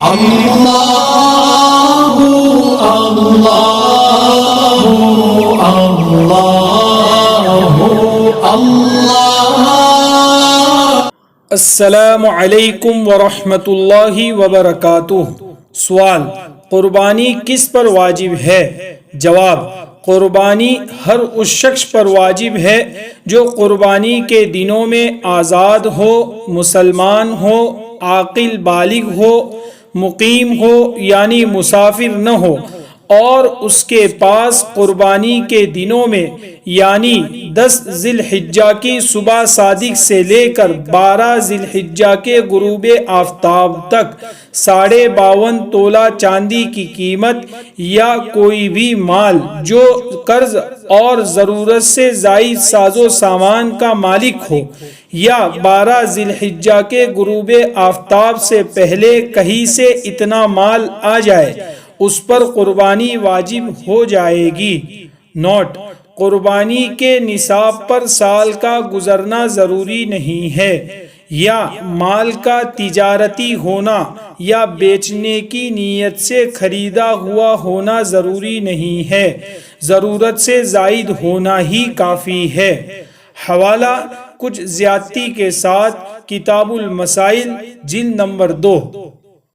اللہ اللہ اللہ اللہ۔ السلام علیکم ورحمۃ اللہ وبرکاتہ۔ سوال: قربانی کس پر واجب ہے؟ جواب: قربانی ہر اس شخص پر واجب ہے جو قربانی کے دنوں میں آزاد ہو، مسلمان ہو، عاقل بالغ ہو، مقیم ہو یعنی مسافر نہ ہو، اور اس کے پاس قربانی کے دنوں میں یعنی 10 ذی الحجہ کی صبح صادق سے لے کر 12 ذی الحجہ کے غروب آفتاب تک 52.5 تولہ چاندی کی قیمت یا کوئی بھی مال جو قرض اور ضرورت سے زائد ساز و سامان کا مالک ہو، یا 12 ذی الحجہ کے غروب آفتاب سے پہلے کہیں سے اتنا مال آ جائے، اس پر قربانی واجب ہو جائے گی۔ نوٹ: قربانی کے نصاب پر سال کا گزرنا ضروری نہیں ہے، یا مال کا تجارتی ہونا یا بیچنے کی نیت سے خریدا ہوا ہونا ضروری نہیں ہے، ضرورت سے زائد ہونا ہی کافی ہے۔ حوالہ: کچھ زیادتی کے ساتھ کتاب المسائل، جلد نمبر 2۔